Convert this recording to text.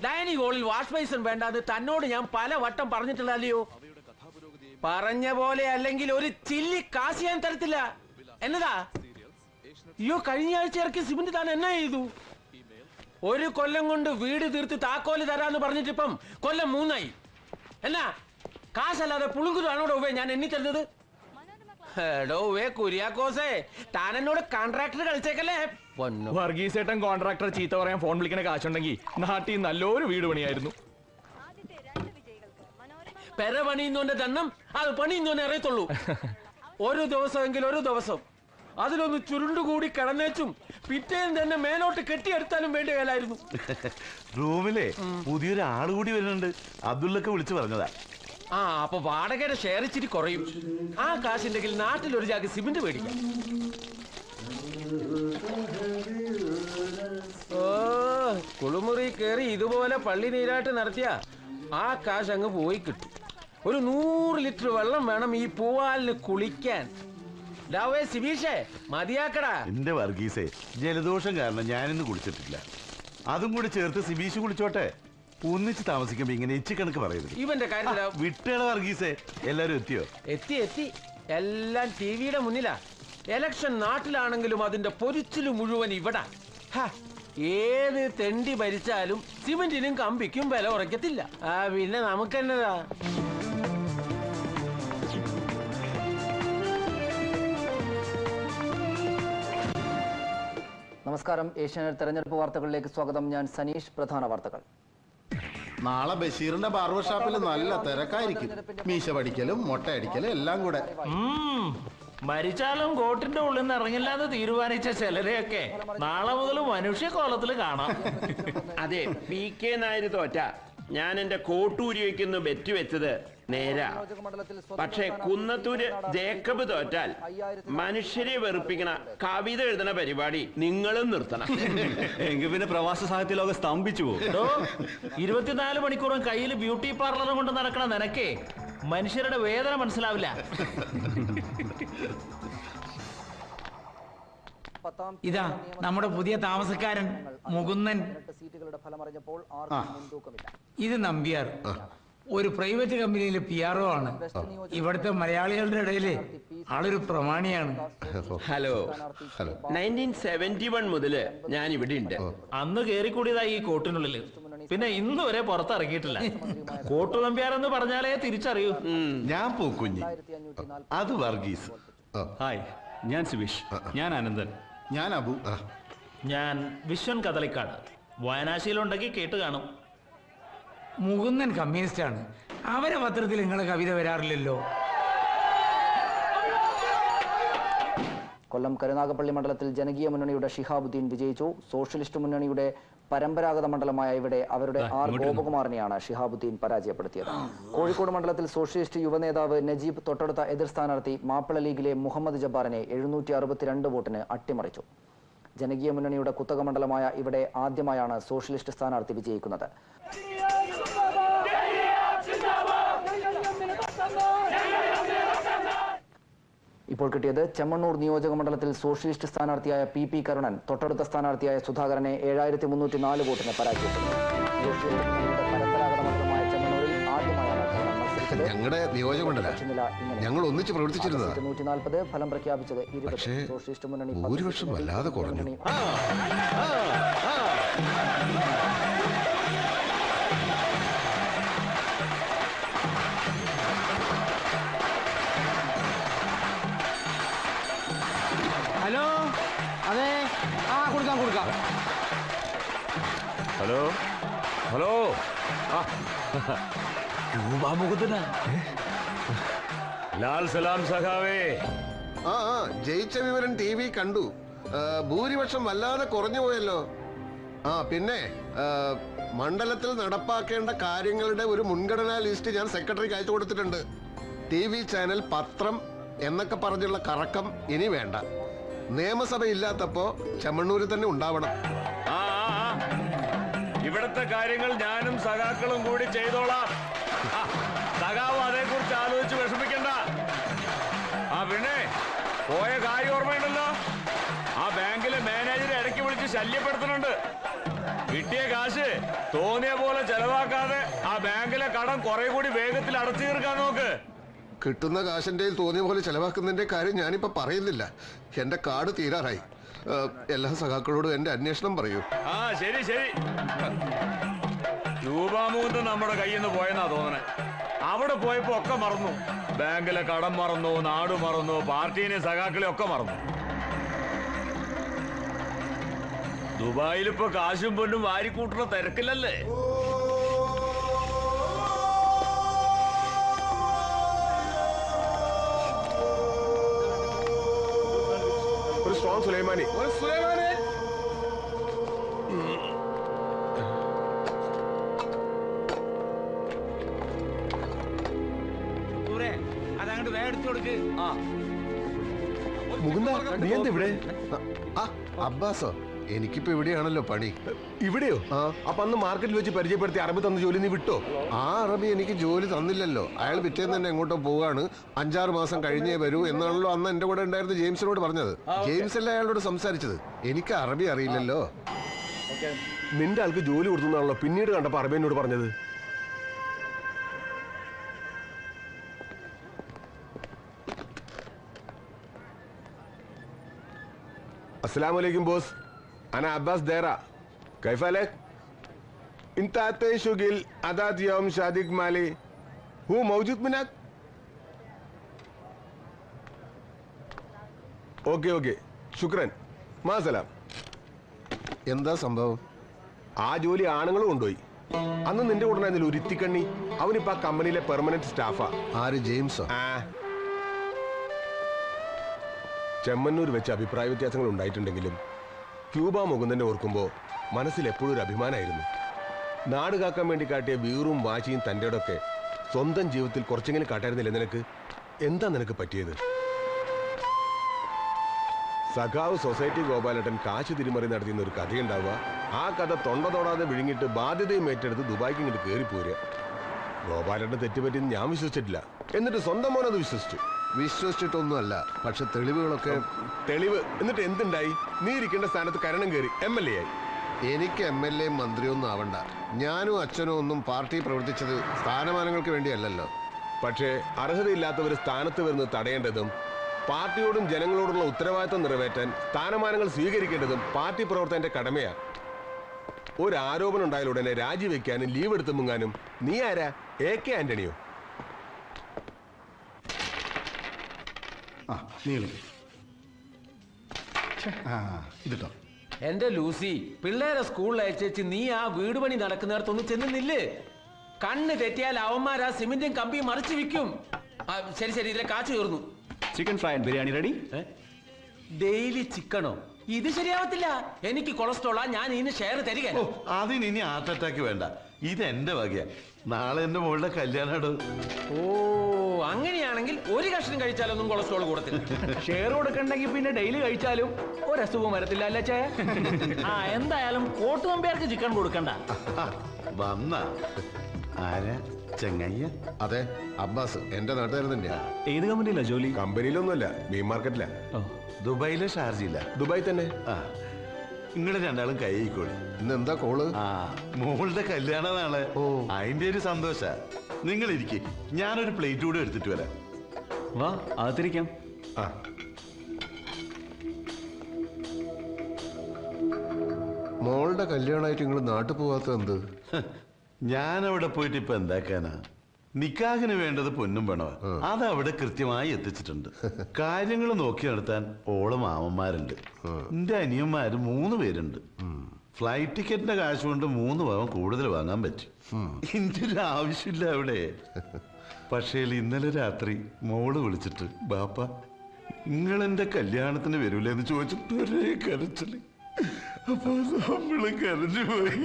Dining ഹോളിൽ wash basin വേണ്ടാന്ന് തന്നോട് ഞാൻ പല വട്ടം പറഞ്ഞിട്ടുള്ളല്ലോ. പറഞ്ഞ പോലെ അല്ലെങ്കിൽ ഒരു ചില്ലി കാശ് ഞാൻ തരത്തില്ല. എന്നതാ? അയ്യോ, കഴിഞ്ഞ ആഴ്ച ഇറക്കിയ സിമന്റ് താൻ എന്നാ ചെയ്തു? ഒരു കൊല്ലം കൊണ്ട് വീട് തീർത്ത് താക്കോല് തരാന്ന് പറഞ്ഞിട്ടിപ്പം കൊല്ലം 3 എന്നാ കാശല്ലാതെ പുളുങ്കുതാണോടോ ഞാൻ എണ്ണി തരുന്നത്? കുര്യാക്കോസേ, താൻ എന്നോട് കോൺട്രാക്ടർ കളിച്ചേക്കല്ലേ? വർഗീസേട്ടൻ കോൺട്രാക്ടർ ചീത്ത പറയാൻ ഫോൺ വിളിക്കണ കാശുണ്ടെങ്കിൽ നാട്ടിൽ നല്ലൊരു വീട് പണിയായിരുന്നു. പെര പണിയുന്നോന്റെ ദണ്ണം അത് പണിയുന്നോനെ അറിയത്തുള്ളൂ. ഒരു ദിവസമെങ്കിൽ ഒരു ദിവസം അതിലൊന്ന് ചുരുണ്ടുകൂടി കിടന്നേച്ചും പിറ്റേന്ന് തന്നെ മേലോട്ട് കെട്ടിയെടുത്താലും വേണ്ടി വേലായിരുന്നു. റൂമിലെ പുതിയൊരു ആള് കൂടി വരുന്നുണ്ട്, അബ്ദുള്ളൊക്കെ വിളിച്ചു പറഞ്ഞതാ. ആ, അപ്പൊ വാടകയുടെ ഷെയർ ഇച്ചിരി കുറയും. ആ കാശുണ്ടെങ്കിൽ നാട്ടിലൊരു ജാക്ക് സിമന്റ് മേടിക്കാം. ഓ, കുളിമുറി കയറി ഇതുപോലെ പള്ളി നീരാട്ട് നടത്തിയ ആ കാശ് അങ്ങ് പോയി കിട്ടും. ഒരു 100 ലിറ്റർ വെള്ളം വേണം ഈ പൂവാലിന് കുളിക്കാൻ. സിബീഷേ, മതിയാക്കടാ. എന്റെ വർഗീസേ, ജലദോഷം കാരണം ഞാനിന്ന് കുളിച്ചിട്ടില്ല. അതും കൂടി ചേർത്ത് സിബീഷ് കുളിച്ചോട്ടെ. ഒന്നിച്ച് താമസിക്കുമ്പോ ഇങ്ങനെ ഇച്ചിക്കണക്ക് പറയരുത്. ഇവന്റെ കാര്യത്തില വിട്ടുകള വർഗീസേ. എല്ലാരും എത്തിയോ? എത്തി. എല്ലാം ടിവിയുടെ മുന്നിലാ. എലക്ഷൻ നാട്ടിലാണെങ്കിലും അതിന്റെ പൊരിച്ചില് മുഴുവൻ ഇവിടെ. ഏത് തെണ്ടി ഭരിച്ചാലും സിമന്റിനും കമ്പിക്കും വില ഉറക്കത്തില്ല. പിന്നെ നമുക്കെന്നതാ? നമസ്കാരം. ഏഷ്യാനെറ്റ് തെരഞ്ഞെടുപ്പ് വാർത്തകളിലേക്ക് സ്വാഗതം. ഞാൻ സനീഷ്. പ്രധാന വാർത്തകൾ. നാളെ ബഷീറിന്റെ ബാർബർ ഷാപ്പിൽ നല്ല തിരക്കായിരിക്കും. മീശ പഠിക്കലും മൊട്ടയടിക്കലും എല്ലാം കൂടെ. മരിച്ചാലും കോട്ടിന്റെ ഉള്ളിൽ നിന്ന് ഇറങ്ങില്ലാതെ തീരുമാനിച്ച ചിലരെയൊക്കെ നാളെ മുതൽ മനുഷ്യക്കോലത്തിൽ കാണാം. അതെ, PK നായർ തോറ്റ ഞാൻ എന്റെ കോട്ടൂരി വയ്ക്കുന്നു ബെറ്റ് വെച്ചത് നേരാ. പക്ഷെ കുന്നത്തൂര് ജേക്കബ് തോറ്റാൽ മനുഷ്യരെ വെറുപ്പിക്കണ കവിത എഴുതണ പരിപാടി നിങ്ങളും നിർത്തണം. എങ്കിൽ പിന്നെ പ്രവാസ സാഹിത്യ ലോകം സ്തംഭിച്ചു പോകും. 24 മണിക്കൂറും കയ്യിൽ ബ്യൂട്ടി പാർലറും കൊണ്ട് നടക്കണ നിനക്കേ മനുഷ്യരുടെ വേദന മനസ്സിലാവില്ല. ഇതാ നമ്മുടെ പുതിയ താമസക്കാരൻ മുകുന്ദൻ. ഇത് നമ്പ്യാർ, ഒരു പ്രൈവറ്റ് കമ്പനിയിലെ PRO ആണ്. ഇവിടുത്തെ മലയാളികളുടെ ഇടയില് ആളൊരു പ്രമാണിയാണ്. ഹലോ, 1971 മുതല് ഞാൻ ഇവിടെ ഉണ്ട്. അന്ന് കേറിക്കൂടിയതായി ഈ കോട്ടിനുള്ളില്, പിന്നെ ഇന്ന് വരെ പുറത്തിറങ്ങിയിട്ടില്ല. കോട്ടു നമ്പ്യാരെന്ന് പറഞ്ഞാലേ തിരിച്ചറിയൂ. ഞാൻ പൂക്കുഞ്ഞി, അത് വർഗീസ്. ഹായ്, ഞാൻ സുബീഷ്. ഞാൻ അനന്തൻ. ഞാൻ അബു. ഞാൻ വിശ്വൻ കദളിക്കാട്. വായനാശീലമുണ്ടെങ്കിൽ കേട്ട് കാണും. മുകുന്ദൻ കമ്മ്യൂണിസ്റ്റ് ആണ്. അവരെ പത്രത്തിൽ നിങ്ങളെ കവിത വരാറില്ലല്ലോ. കൊല്ലം കരുനാഗപ്പള്ളി മണ്ഡലത്തിൽ ജനകീയ മുന്നണിയുടെ ഷിഹാബുദ്ദീൻ വിജയിച്ചു. സോഷ്യലിസ്റ്റ് മുന്നണിയുടെ പരമ്പരാഗത മണ്ഡലമായ ഇവിടെ അവരുടെ R ഗോപകുമാറിനെയാണ് ഷിഹാബുദ്ദീൻ പരാജയപ്പെടുത്തിയത്. കോഴിക്കോട് മണ്ഡലത്തിൽ സോഷ്യലിസ്റ്റ് യുവനേതാവ് നജീബ് തൊട്ടടുത്ത എതിർ സ്ഥാനാർത്ഥി മാപ്പിള ലീഗിലെ മുഹമ്മദ് ജബ്ബാറിനെ 762 വോട്ടിന് അട്ടിമറിച്ചു. ജനകീയ മുന്നണിയുടെ കുത്തക മണ്ഡലമായ ഇവിടെ ആദ്യമായാണ് സോഷ്യലിസ്റ്റ് സ്ഥാനാർത്ഥി വിജയിക്കുന്നത്. ഇപ്പോൾ കിട്ടിയത് ചെമ്മണ്ണൂർ നിയോജക മണ്ഡലത്തിൽ സോഷ്യലിസ്റ്റ് സ്ഥാനാർത്ഥിയായ PP കരുണൻ തൊട്ടടുത്ത സ്ഥാനാർത്ഥിയായ സുധാകരനെ 7304 വോട്ടിന് പരാജയപ്പെട്ടു. പരമ്പരാഗത മണ്ഡലമായ ചെമ്മണ്ണൂരിൽ ആദ്യമായാണ് മത്സരിച്ചത്. ഞങ്ങളുടെ നിയോജകമണ്ഡല ഞങ്ങൾ ഒന്നിച്ച് പ്രവർത്തിച്ചിരുന്നത്. 140 ഫലം പ്രഖ്യാപിച്ചത് 20. സോഷ്യലിസ്റ്റ് മുന്നണി ഭൂരിപക്ഷം വല്ലാതെ കുറഞ്ഞു. ഹലോ, അതെ, കൊടുക്കാം. ഹലോ ഹലോ, ലാൽ സലാം സഖാവേ. ജയിച്ച വിവരം TV കണ്ടു. ഭൂരിപക്ഷം വല്ലാതെ കുറഞ്ഞു പോയല്ലോ. പിന്നെ മണ്ഡലത്തിൽ നടപ്പാക്കേണ്ട കാര്യങ്ങളുടെ ഒരു മുൻഗണനാ ലിസ്റ്റ് ഞാൻ സെക്രട്ടറിക്ക് അയച്ചു കൊടുത്തിട്ടുണ്ട്. TV ചാനൽ, പത്രം എന്നൊക്കെ പറഞ്ഞുള്ള കറക്കം ഇനി വേണ്ട. നിയമസഭ ഇല്ലാത്തപ്പോ ചെമ്മണ്ണൂരിൽ തന്നെ ഉണ്ടാവണം. ഇവിടത്തെ കാര്യങ്ങൾ ഞാനും സഖാക്കളും കൂടി ചെയ്തോളാം. സഖാവ് അതേക്കുറിച്ച് ആലോചിച്ച് വിഷമിക്കണ്ട. പിന്നെ പോയ കാര്യം ഓർമ്മയുണ്ടല്ലോ, ആ ബാങ്കിലെ മാനേജറെ ഇടയ്ക്ക് വിളിച്ച് വിളിച്ച് ശല്യപ്പെടുത്തുന്നുണ്ട്. കിട്ടിയ കാശ് തോന്നിയ പോലെ ചെലവാക്കാതെ ആ ബാങ്കിലെ കടം കുറെ കൂടി വേഗത്തിൽ അടച്ചു തീർക്കാൻ നോക്ക്. കിട്ടുന്ന കാശിന്റെ തോന്നിയ പോലെ ചെലവാക്കുന്നതിന്റെ കാര്യം ഞാനിപ്പോ പറയുന്നില്ല. എന്റെ കാർഡ് തീരാറായി. എല്ലാ സഖാക്കളോടും എന്റെ അന്വേഷണം പറയൂ. ആ ശരി ശരി. രൂപാമൂന്ന് നമ്മുടെ കയ്യിൽ നിന്ന് പോയെന്നാ തോന്നണേ. അവിടെ പോയപ്പോ ഒക്കെ മറന്നു. ബാങ്കിലെ കടം മറന്നു, നാട് മറന്നു, പാർട്ടീനെ സഖാക്കളെ ഒക്കെ മറന്നു. ദുബായിലിപ്പോ കാശും പൊന്നും വാരിക്കൂട്ടുന്ന തിരക്കില്ലല്ലേ? ഒരു സ്ട്രോങ് സുലൈമാനി. അതങ്ങോട്ട് വേഗം എടുത്തു കൊടുക്ക്. മുകുന്ദ, നീ എന്താ ഇവിടെ? അബ്ബാസോ, എനിക്കിപ്പോ ഇവിടെയാണല്ലോ പണി. ഇവിടെയോ? അപ്പൊ അന്ന് മാർക്കറ്റിൽ വെച്ച് പരിചയപ്പെടുത്തി അറബി തന്ന ജോലി നീ വിട്ടോ? ആ അറബി എനിക്ക് ജോലി തന്നില്ലല്ലോ. അയാൾ പിറ്റേന്ന് തന്നെ എങ്ങോട്ടോ പോവാണ്, 5-6 മാസം കഴിഞ്ഞേ വരൂ എന്നാണല്ലോ അന്ന് എന്റെ കൂടെ ഉണ്ടായിരുന്ന ജെയിംസിനോട് പറഞ്ഞത്. ജെയിംസ് അല്ല അയാളോട് സംസാരിച്ചത്. എനിക്ക് അറബി അറിയില്ലല്ലോ. നിന്റെ ആൾക്ക് ജോലി കൊടുത്തുന്നാണല്ലോ പിന്നീട് കണ്ടപ്പോ അറബിനോട് പറഞ്ഞത്. السلام عليكم بوس. أنا عباس ديرة. كيف حالك؟ أنت أتى شغل عدد يوم شاديك مالي. هو موجود منك؟ أوكي أوكي. شكرا. ما سلام. എന്താ സംഭവം? ആ ജോലി ആണുങ്ങളും കൊണ്ടുപോയി. അന്ന് നിന്റെ കൂടെ ഉണ്ടായിരുന്നില്ല ഒരു ഇത്തിക്കണ്ണി, അവനിപ്പോ ആ കമ്പനിയിലെ പെർമനന്റ് സ്റ്റാഫാ. ആര്, ജെയിംസോ? ചെമ്മന്നൂർ വെച്ച് അഭിപ്രായ വ്യത്യാസങ്ങൾ ഉണ്ടായിട്ടുണ്ടെങ്കിലും ക്യൂബ മുകുന്ദനെ ഓർക്കുമ്പോൾ മനസ്സിൽ എപ്പോഴും ഒരു അഭിമാനമായിരുന്നു. നാട് കാക്കാൻ വേണ്ടി കാട്ടിയ വീറും വാശിയും തൻ്റെയൊക്കെ സ്വന്തം ജീവിതത്തിൽ കുറച്ചെങ്കിലും കാട്ടായിരുന്നില്ല നിനക്ക്? എന്താ നിനക്ക് പറ്റിയത്? സഖാവ് സൊസൈറ്റി ഗോപാലേട്ടൻ കാശ് തിരിമറി നടത്തിയെന്ന ഒരു കഥയുണ്ടാവുക, ആ കഥ തൊണ്ട തൊടാതെ വിഴുങ്ങിട്ട് ബാധ്യതയും ഏറ്റെടുത്ത് ദുബായിക്ക് ഇങ്ങോട്ട് കയറിപ്പോരുക. ഗോപാലേട്ടൻ തെറ്റുപറ്റിയെന്ന് ഞാൻ വിശ്വസിച്ചിട്ടില്ല, എന്നിട്ട് സ്വന്തം മോനത് വിശ്വസിച്ചു. വിശ്വസിച്ചിട്ടൊന്നുമല്ല, പക്ഷെ തെളിവുകളൊക്കെ. തെളിവ് എന്നിട്ട് എന്തുണ്ടായി? നീ ഇരിക്കേണ്ട സ്ഥാനത്ത് കരണം കയറി MLA ആയി. എനിക്ക് MLA മന്ത്രിയൊന്നും ആവണ്ട. ഞാനും അച്ഛനും ഒന്നും പാർട്ടി പ്രവർത്തിച്ചത് സ്ഥാനമാനങ്ങൾക്ക് വേണ്ടിയല്ലല്ലോ. പക്ഷേ അർഹതയില്ലാത്തവർ സ്ഥാനത്ത് വരുന്നത് തടയേണ്ടതും പാർട്ടിയോടും ജനങ്ങളോടുള്ള ഉത്തരവാദിത്തം നിറവേറ്റാൻ സ്ഥാനമാനങ്ങൾ സ്വീകരിക്കേണ്ടതും പാർട്ടി പ്രവർത്തകന്റെ കടമയാണ്. ഒരു ആരോപണം ഉണ്ടായാൽ ഉടനെ രാജിവെക്കാനും ലീവ് എടുത്ത് മുങ്ങാനും നീ ആരാ? AK Antonio? എന്റെ ലൂസി, പിള്ളേരെ സ്കൂളിൽ അയച്ചേച്ച് നീ ആ വീട് പണി നടക്കുന്നിടത്തൊന്ന് ചെന്നില്ലേ? കണ്ണ് തെറ്റിയാൽ അവന്മാർ ആ സിമെന്റും കമ്പിയും മറിച്ച് വിൽക്കും. ശരി ശരി, ഇതിലെ കാച്ചു തീർന്നു. Chicken fry and biryani ready. Daily ചിക്കനോ? ഇത് ശരിയാവത്തില്ല. എനിക്ക് കൊളസ്ട്രോളാ, ഞാൻ ഇതിന് ഷെയർ തരിക. അതിന് ഇനി ഹാർട്ട് അറ്റാക്ക് വേണ്ട, ഇത് എന്റെ വകയാ. നാളെ എന്റെ മോളുടെ കല്യാണോ. ഓ, അങ്ങനെയാണെങ്കിൽ ഒരു കഷ്ണം കഴിച്ചാലൊന്നും കൊളസ്ട്രോൾ കൂടത്തില്ല. ഷെയർ കൊടുക്കണ്ടെങ്കിൽ പിന്നെ ഡെയിലി കഴിച്ചാലും ഒരു അസുഖം വരത്തില്ല അല്ലേ ചേ? എന്തായാലും കോട്ടു നമ്പ്യാർക്ക് ചിക്കൻ കൊടുക്കണ്ട. വന്ന ആരാ? ചെങ്ങയ്യ? അതെ, അബ്ബാസ് എന്റെ നാട്ടുകാരൻ തന്നെയാ. ഏത് കമ്പനിയിലാ ജോലി? കമ്പനിയിലൊന്നുമല്ല, മീൻ മാർക്കറ്റിലാ. ദുബായിലെ ഷാർജയില്ല? ദുബായ് തന്നെ. നിങ്ങള് രണ്ടാളും കൈക്കോളി. ഇന്ന് എന്താ കോള്? മോളുടെ കല്യാണ നാളെ. അതിന്റെ ഒരു സന്തോഷ. നിങ്ങൾ ഇരിക്കെ, ഞാനൊരു പ്ലേറ്റ് കൂടെ എടുത്തിട്ട് വരാം. വാ, അകത്തിരിക്കാം. മോളുടെ കല്യാണമായിട്ട് നിങ്ങൾ നാട്ടിൽ പോവാത്ത എന്ത്? ഞാനവിടെ പോയിട്ട് ഇപ്പൊ എന്താക്കാനാ? നിക്കാഹിന് വേണ്ടത് പൊന്നും പണവാ. അതവിടെ കൃത്യമായി എത്തിച്ചിട്ടുണ്ട്. കാര്യങ്ങൾ നോക്കി നടത്താൻ ഓളം മാമന്മാരുണ്ട്. എന്റെ അനിയന്മാര് 3 പേരുണ്ട്. ഫ്ലൈറ്റ് ടിക്കറ്റിന്റെ കാശ് കൊണ്ട് 3 പവൻ കൂടുതൽ വാങ്ങാൻ പറ്റും. എന്റെ ഒരു ആവശ്യമില്ല അവിടെ. പക്ഷേ ഇന്നലെ രാത്രി മോള് വിളിച്ചിട്ട്, ബാപ്പ നിങ്ങളെന്റെ കല്യാണത്തിന് വരൂലെന്ന് ചോദിച്ചിട്ട് ഒരേ കരച്ചില്. അപ്പൊ നമ്മള് കരഞ്ഞു പോയി.